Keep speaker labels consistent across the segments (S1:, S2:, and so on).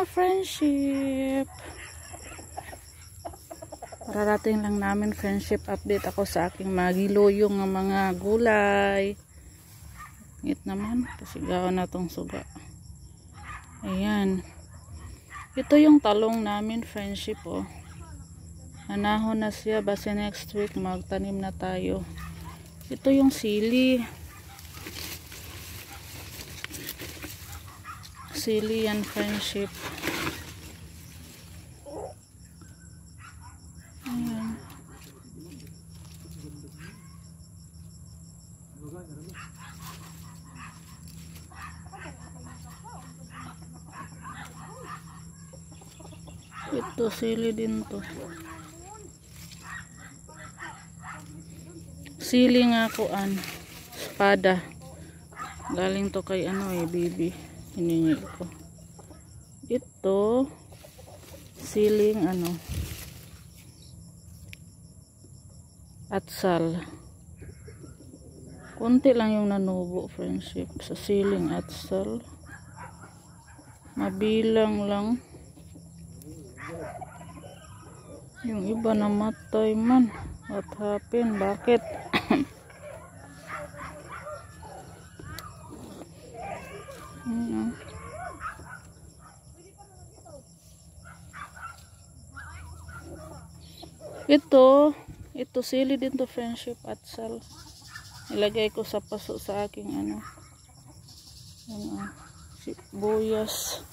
S1: mga friendship. Pararating lang namin friendship update ako sa aking magiluyong ng mga gulay. Ngit naman, pasigawan na tong suga. Ayan. Ito yung talong namin friendship oh. Nanahon na siya, basta next week magtanim na tayo. Ito yung sili. Sili yan friendship. Ayan. Ito sili din to. Sili nga kuan, espada. Galing to kay ano baby. Hiningi ko. Ito siling atsal. Kunti lang yung nanubo friendship sa siling atsal. Mabilang lang. Yung iba namatay man. What happened? Bakit? Ito sili din to friendship atsal. Ilagay ko sa paso sa aking sibuyas.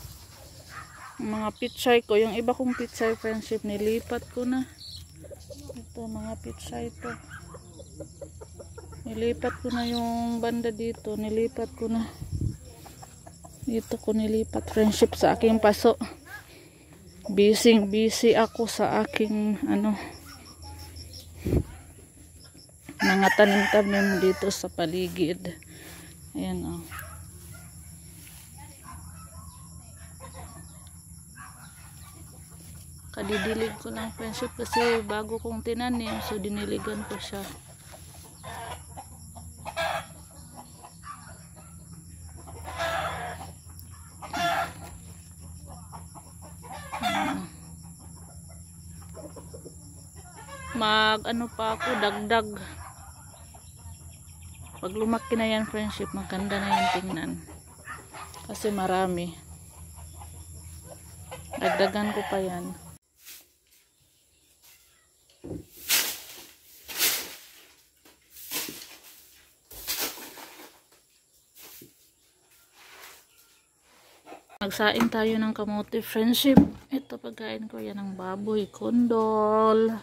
S1: Mga pitsay ko, yung iba kong pitsay friendship nilipat ko na. Ito mga pitsay to. Nilipat ko na yung banda dito, nilipat ko na. Dito ko nilipat friendship sa aking paso. Busy ako sa aking mga tanim-tanim dito sa paligid. Ayan oh. Kadidilig ko ng friendship kasi bago kong tinanim, so diniligan ko siya. Pa ako dagdag. Pag lumaki na yan friendship, maganda na yan tingnan. Kasi marami. Dagdagan ko pa yan. Magsaing tayo ng kamote friendship. Ito pagkain ko yan ng baboy, kondol.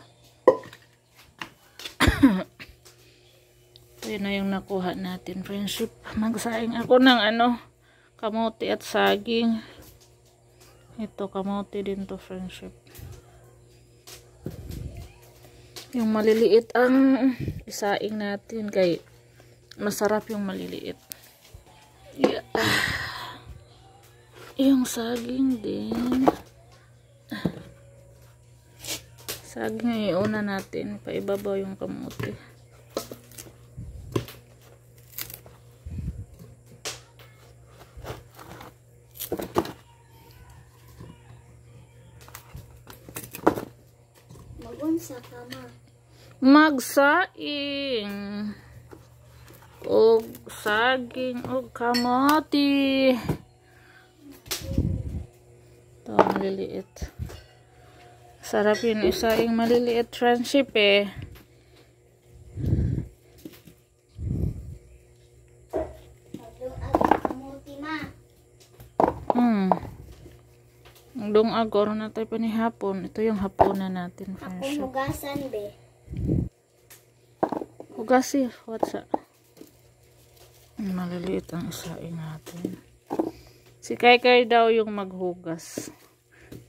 S1: Ito na yung nakuha natin friendship. Magsaing ako ng kamote at saging. Ito kamote din to friendship. Yung maliliit ang isaing natin kay masarap yung maliliit. Yeah. Yung saging din. Saging iuna natin. Paibabaw yung kamote.
S2: Magunsa kama.
S1: Magsaing. Og saging og kamote. Ito maliliit. Sarap yun isaing maliliit friendship eh. Dong agor na tayo pa ni hapon. Ito yung hapunan natin friendship.
S2: Ako hugasan be.
S1: Hugasi. What's up? Maliliit ang isaing natin. Si Kaikai daw yung maghugas.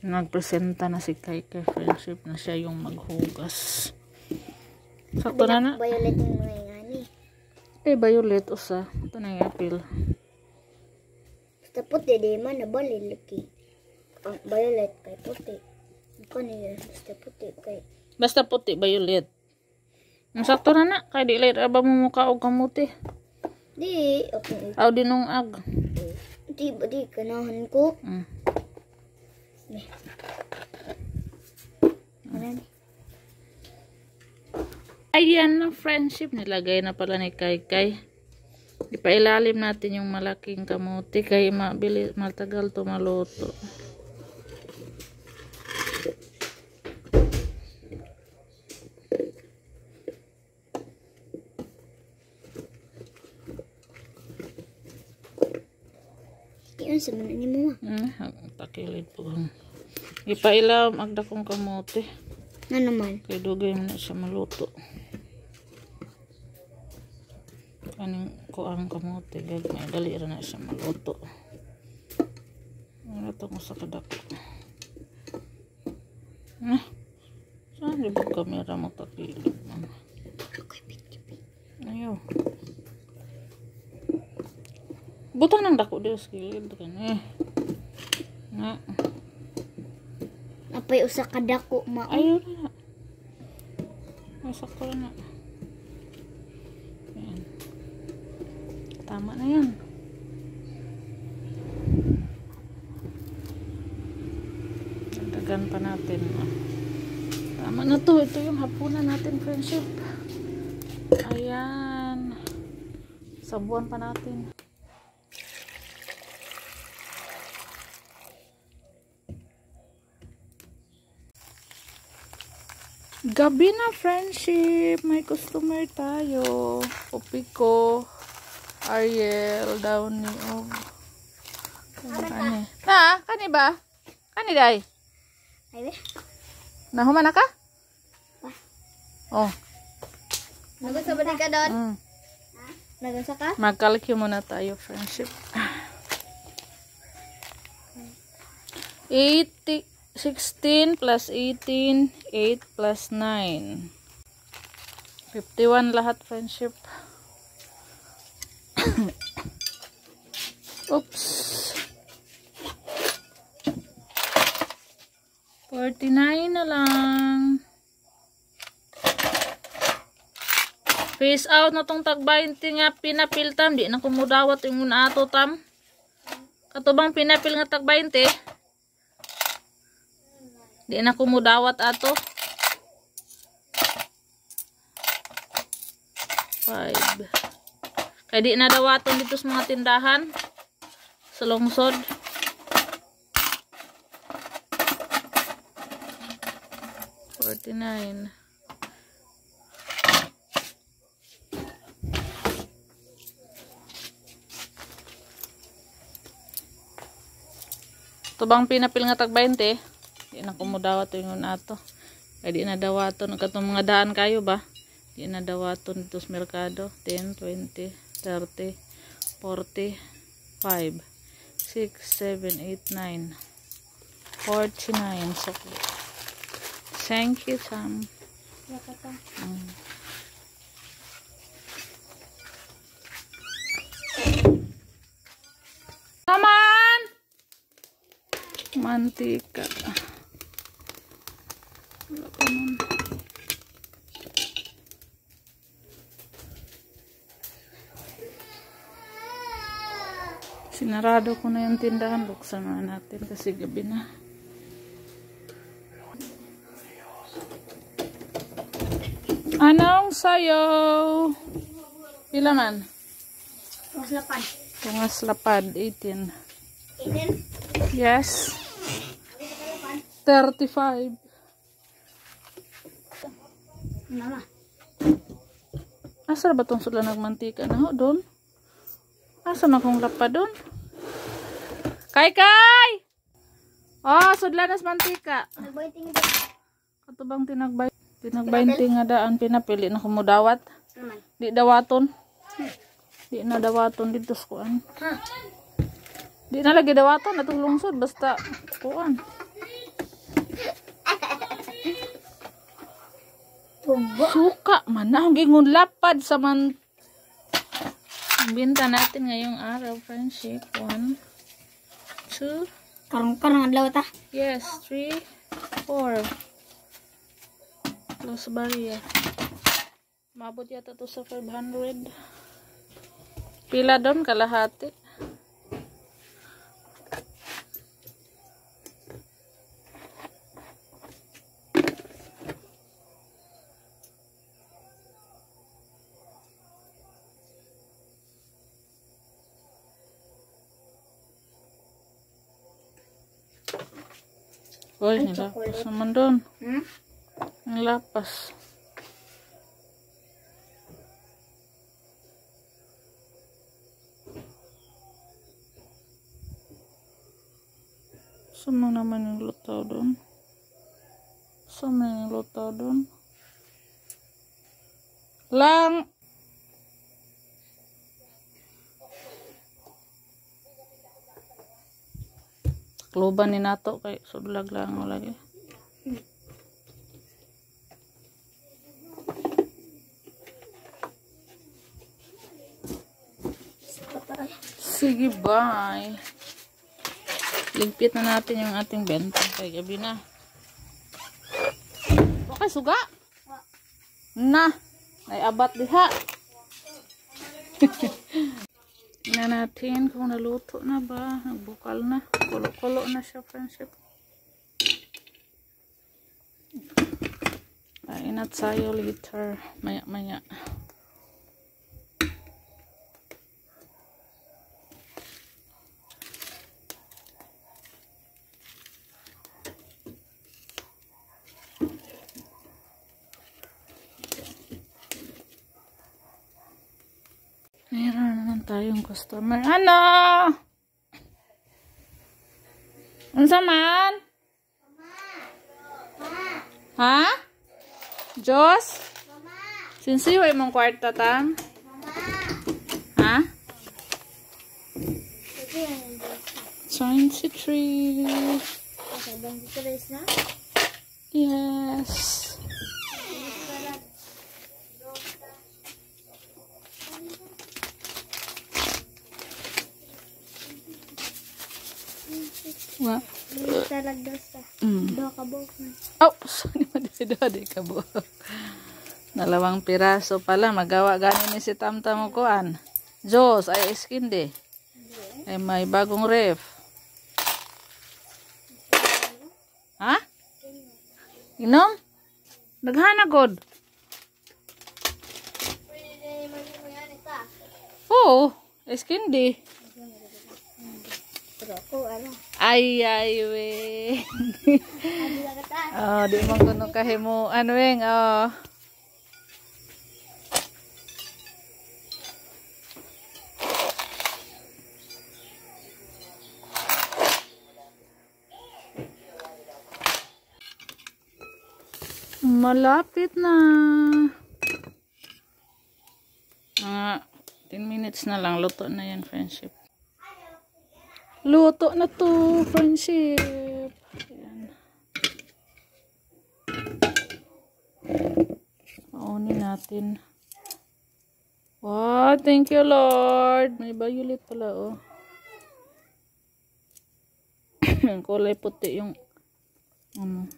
S1: Nagpresenta na si Kaikai friendship na siya yung maghugas. Sakto na na.
S2: Violet yung mga ngani.
S1: Violet usa. Ito na yung apil.
S2: Basta puti di man na baliliki. Ang violet kay puti. Ikaw niya basta puti kay.
S1: Basta puti violet. Sakto na na. Kaya di lahat aba mo mukha o kamuti.
S2: Di. Okay.
S1: Aw dinong ag.
S2: Di kanahan ko.
S1: Ayan na friendship. Nilagay na pala ni Kaykay. Ipailalim natin yung malaking kamuti kaya matagal to maluto.
S2: Yun sa mana ni mo.
S1: Takilid po. Ipailam agda kong kamuti.
S2: Nga naman.
S1: Kaya dugay mo na siya maluto. Kaning ko ang kamote gagmay dali ra na siya maluto. Ano to mo sa kadako. Saan di ba kamera mo takilid man? Ayaw. Butang ng dako di sa kilid kan nga.
S2: Apay usa ka dako ma.
S1: Ayaw na. Masakto na. Tama na yan. Dagdagan pa natin. Tama na to. Ito yung hapunan natin, friendship. Ayan. Sabuan pa natin. Gabi na, friendship. May customer tayo. Popiko. Ariel daw ni kani. Na, kani ba? Kani day?
S2: Ay be.
S1: Nahuman na ka? Oh.
S2: Nagusa ba ka doon? Nagusa ka?
S1: Magkalkyo muna tayo, friendship. 16 plus 18, 8 plus 9. 51 lahat, friendship. Oops. 49 na lang. Face out na tong tag 20 nga pinapil tam. Di na kumudawat yung ato tam. Katubang pinapil nga tag 20. Di na kumudawat ato. 5. Kaya di na dawaton dito sa mga tindahan. Sa lungsod. $49. Ito bang pinapil nga tag 20? Di na kumudawat yung ato. Kaya di na dawaton. Katong mga daan kayo ba? Di na dawaton dito sa merkado. 10, 20, 30, 40, 5, 6, 7, 8, 9, 49. So, thank you, Sam. Naman! Mantika. Wala pa man. Sinarado ko na yung tindahan. Buksan na natin kasi gabi na. Anong sayo? Pila man? Tungas lapad. 18.
S2: 18?
S1: Yes. 35.
S2: Mama.
S1: Asa ba itong sula nagmantika na ho doon? Asa na kong lapad doon? Kay! Oh, sudlanas mantika.
S2: Nagboiting ito.
S1: Kato bang tinagbainti nga daan pinapili na kumudawat?
S2: Naman.
S1: Di dawaton. Di na dawaton dito sa kuan. Di na lagi dawaton atong lungsod basta kuan. Suka man na gingon lapad sa man. Binta natin ngayong araw, friendship. 1, 2,
S2: Karang adlaw ta.
S1: yes, 3, 4. Plus barya. Mabot yata to sa 500. Pila doon kalahati. Uy,
S2: Ay,
S1: nilapas
S2: chocolate.
S1: naman doon.
S2: Hmm?
S1: Nilapas. Saan mo naman yung lutaw doon? Saan mo yung lutaw doon? Lang! Kluban ni nato kay sudlag lang mo lagi. Sige, bye. Ligpit na natin yung ating benta. Kay gabi na. Okay, suga. Na. Ay abat diha. Tingnan natin kung naluto na ba. Nagbukal na. Kulo-kulo na siya, friendship. Kain na tayo later. Maya-maya. Meron naman tayong customer. Ano? Unsa man? Ha? Diyos? Sinsiway mong kwarta tang? Ha? Science tree. Yes. Wa.
S2: Talagdasa.
S1: Mm.
S2: Doha ka buhok na.
S1: Oh, sorry madali ka bu. Dalawang piraso pala magawa ganin ni si Tamtam mo kuan. Diyos ay skin de. Ay may bagong ref. Ha? Inom? Naghana god. Oo, skin de.
S2: Pero ako, ano?
S1: Ay, we.
S2: Abi lang kata.
S1: Oh, di mo kuno kahimuan, weng. Oh. Malapit na. Mga 10 minutes na lang. Luto na yan, friendship. Luto na to, friendship. Ayan. Paunin natin. Wow, thank you, Lord. May violet pala, oh. Kulay puti yung ano.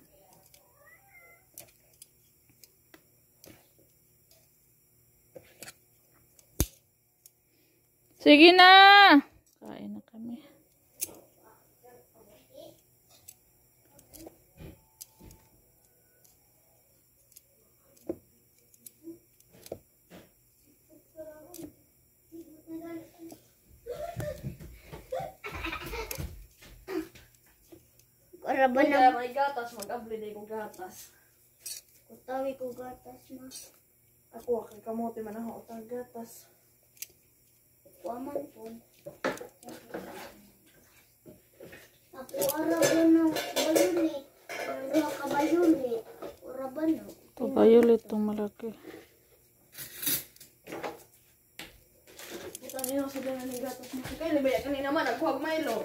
S1: Sige na! Kain na kami.
S2: Oraban na.
S3: May gatas, mag-abli ko gatas.
S2: Kutawi ko gatas ma.
S3: Ako, kay kamote man ako utang gatas.
S2: Waman po. Ako oraban na bayulit. Doha ka bayulit. Oraban na.
S1: Ito violet itong malaki.
S3: Utang niyo sa dala ng gatas mo. Kaya libaya kanina man, nagkuhag Milo.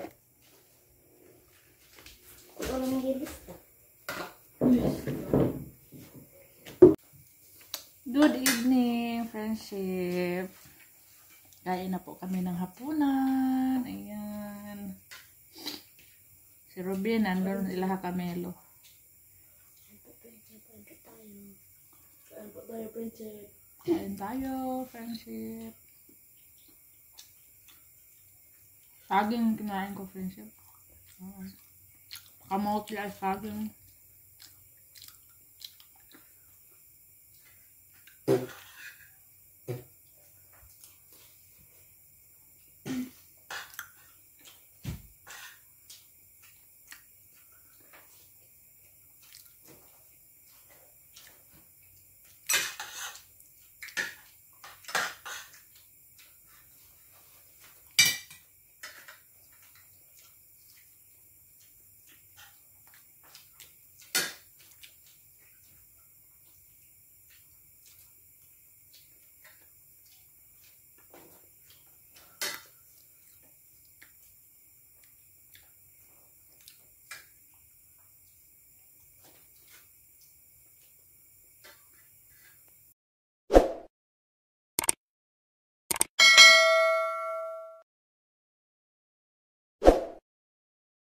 S2: Wala nang gilista.
S1: Good evening, friendship. Kain na po kami ng hapunan. Ayan. Si Robin, nandun ilaha kamelo.
S3: Saan po tayo, prinsip?
S1: Kain tayo, friendship. Saging kinain ko, friendship. Kamote ay saging.